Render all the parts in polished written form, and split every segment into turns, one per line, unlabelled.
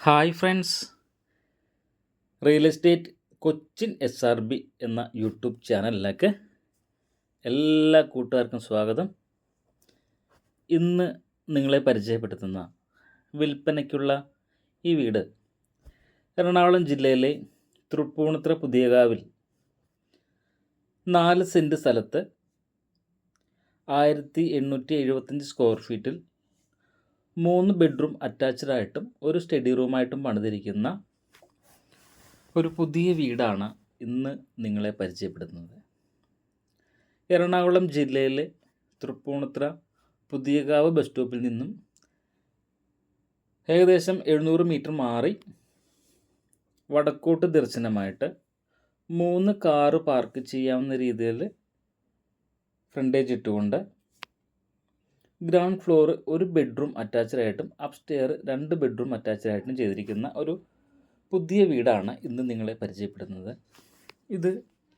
Hi friends, real estate Cochin SRB എന്ന YouTube ചാനലിലേക്ക് എല്ലാ കൂട്ടുകാർക്കും സ്വാഗതം. ഇന്ന് നിങ്ങളെ പരിചയപ്പെടുത്തുന്ന വിൽപ്പനയ്ക്കുള്ള ഈ വീട് എറണാകുളം ജില്ലയിലെ തൃപ്പൂണിത്തുറ പുതിയകാവിൽ 4 സെൻറ്റ് സ്ഥലത്ത് 1875 സ്ക്വയർ ഫീറ്റിൽ 3 ബെഡ്റൂം അറ്റാച്ച്ഡായിട്ടും ഒരു സ്റ്റഡി റൂമായിട്ടും പണിതിരിക്കുന്ന ഒരു പുതിയ വീടാണ് ഇന്ന് നിങ്ങളെ പരിചയപ്പെടുത്തുന്നത്. എറണാകുളം ജില്ലയിലെ തൃപ്പൂണിത്തുറ പുതിയകാവ് ബസ് സ്റ്റോപ്പിൽ നിന്നും ഏകദേശം 700 മീറ്റർ മാറി വടക്കോട്ട് ദർശനമായിട്ട് 3 കാറ് പാർക്ക് ചെയ്യാവുന്ന രീതിയിൽ ഫ്രണ്ടേജ് ഇട്ടുകൊണ്ട് ഗ്രൗണ്ട് ഫ്ലോർ ഒരു ബെഡ്റൂം അറ്റാച്ച്ഡായിട്ടും അപ്സ്റ്റെയർ 2 ബെഡ്റൂം അറ്റാച്ച്ഡായിട്ടും ചെയ്തിരിക്കുന്ന ഒരു പുതിയ വീടാണ് ഇന്ന് നിങ്ങളെ പരിചയപ്പെടുന്നത്. ഇത്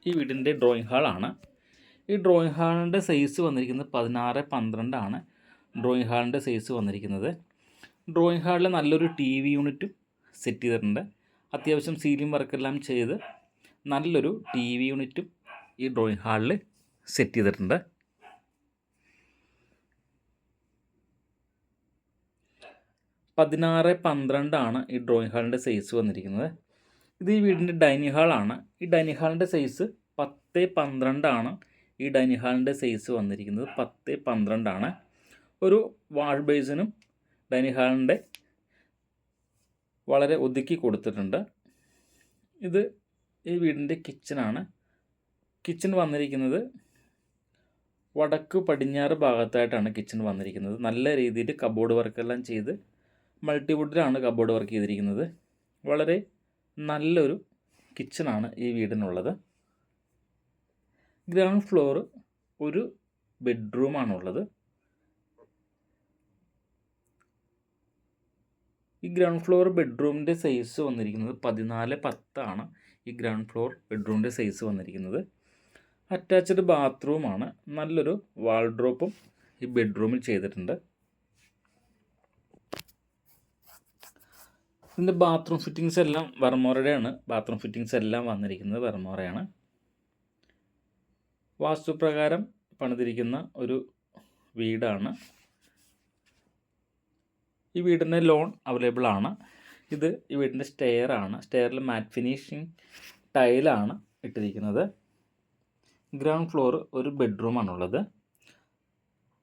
ഈ വീടിൻ്റെ ഡ്രോയിങ് ഹാളാണ്. ഈ ഡ്രോയിങ് ഹാളിൻ്റെ സൈസ് വന്നിരിക്കുന്നത് 16x12 ആണ്. ഡ്രോയിങ് ഹാളിൻ്റെ സൈസ് വന്നിരിക്കുന്നത്. ഡ്രോയിങ് ഹാളിൽ നല്ലൊരു TV യൂണിറ്റും സെറ്റ് ചെയ്തിട്ടുണ്ട്. അത്യാവശ്യം സീലിംഗ് വർക്കെല്ലാം ചെയ്ത് നല്ലൊരു TV യൂണിറ്റും ഈ ഡ്രോയിങ് ഹാളിൽ സെറ്റ് ചെയ്തിട്ടുണ്ട്. 16x12 ആണ് ഈ ഡ്രോയിങ് ഹാളിൻ്റെ സൈസ് വന്നിരിക്കുന്നത്. ഇത് ഈ വീടിൻ്റെ ഡൈനിങ് ഹാളാണ്. ഈ ഡൈനിങ് ഹാളിൻ്റെ സൈസ് 10x12 ആണ്. ഈ ഡൈനിങ് ഹാളിൻ്റെ സൈസ് വന്നിരിക്കുന്നത് 10x12 ആണ്. ഒരു വാഷ് ബേസിനും ഡൈനിങ് ഹാളിൻ്റെ വളരെ ഒതുക്കി കൊടുത്തിട്ടുണ്ട്. ഇത് ഈ വീടിൻ്റെ കിച്ചണാണ്. കിച്ചൺ വന്നിരിക്കുന്നത് വടക്ക് പടിഞ്ഞാറ് ഭാഗത്തായിട്ടാണ് കിച്ചൺ വന്നിരിക്കുന്നത്. നല്ല രീതിയിൽ കബോർഡ് വർക്കെല്ലാം ചെയ്ത് മൾട്ടിവുഡിലാണ് കബോർഡ് വർക്ക് ചെയ്തിരിക്കുന്നത്. വളരെ നല്ലൊരു കിച്ചണാണ് ഈ വീടിനുള്ളത്. ഗ്രൗണ്ട് ഫ്ലോർ ഒരു ബെഡ്റൂമാണുള്ളത്. ഈ ഗ്രൗണ്ട് ഫ്ലോർ ബെഡ്റൂമിൻ്റെ സൈസ് വന്നിരിക്കുന്നത് 14x10 ആണ്. ഈ ഗ്രൗണ്ട് ഫ്ലോർ ബെഡ്റൂമിൻ്റെ സൈസ് വന്നിരിക്കുന്നത്. അറ്റാച്ച്ഡ് ബാത്റൂമാണ്. നല്ലൊരു വാൾഡ്രോപ്പും ഈ ബെഡ്റൂമിൽ ചെയ്തിട്ടുണ്ട്. ഇതിൻ്റെ ബാത്റൂം ഫിറ്റിങ്സ് എല്ലാം വെർമോറയുടെയാണ്. ബാത്റൂം ഫിറ്റിങ്സ് എല്ലാം വന്നിരിക്കുന്നത് വെർമോറയാണ്. വാസ്തുപ്രകാരം പണിതിരിക്കുന്ന ഒരു വീടാണ്. ഈ വീടിന് ലോൺ അവൈലബിൾ ആണ്. ഇത് ഈ വീടിൻ്റെ സ്റ്റെയർ ആണ്. സ്റ്റെയറിൽ മാറ്റ് ഫിനിഷിങ് ടൈലാണ് ഇട്ടിരിക്കുന്നത്. ഗ്രൗണ്ട് ഫ്ലോർ ഒരു ബെഡ്റൂമാണുള്ളത്.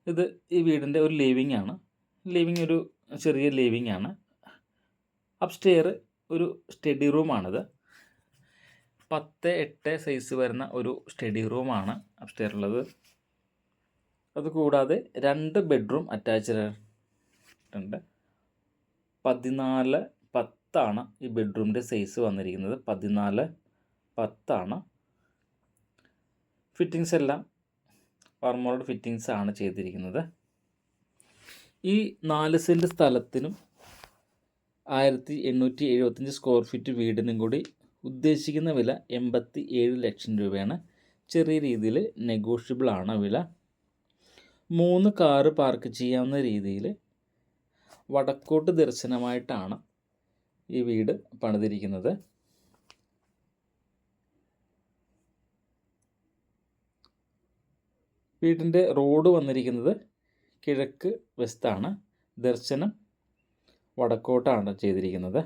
ഇത് ഈ വീടിൻ്റെ ഒരു ലിവിങ് ആണ്. ലിവിങ് ഒരു ചെറിയ ലിവിങ് ആണ്. അപ്സ്റ്റെയർ ഒരു സ്റ്റഡി റൂമാണിത്. 10x8 സൈസ് വരുന്ന ഒരു സ്റ്റഡി റൂമാണ് അപ്സ്റ്റെയറുള്ളത്. അതുകൂടാതെ 2 ബെഡ്റൂം അറ്റാച്ച്ഡ് ഉണ്ട്. 14x10 ആണ് ഈ ബെഡ്റൂമിൻ്റെ സൈസ് വന്നിരിക്കുന്നത്. 14x10 ആണ്. ഫിറ്റിങ്സ് എല്ലാം ഫർമോൾഡ് ഫിറ്റിങ്സ് ആണ് ചെയ്തിരിക്കുന്നത്. ഈ 4 സെൻറ്റ് സ്ഥലത്തിനും 1875 സ്ക്വയർ ഫീറ്റ് വീടിനും കൂടി ഉദ്ദേശിക്കുന്ന വില 87 ലക്ഷം രൂപയാണ്. ചെറിയ രീതിയിൽ നെഗോഷ്യബിൾ ആണ് വില. 3 കാറ് പാർക്ക് ചെയ്യാവുന്ന രീതിയിൽ വടക്കോട്ട് ദർശനമായിട്ടാണ് ഈ വീട് പണിതിരിക്കുന്നത്. വീടിൻ്റെ റോഡ് വന്നിരിക്കുന്നത് കിഴക്ക് വെസ്റ്റാണ്. ദർശനം വടക്കോട്ടാണ് ചെയ്തിരിക്കുന്നത്.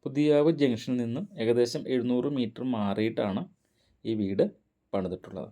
പുതിയകാവ് ജംഗ്ഷനിൽ നിന്നും ഏകദേശം 700 മീറ്റർ മാറിയിട്ടാണ് ഈ വീട് പണിതിട്ടുള്ളത്.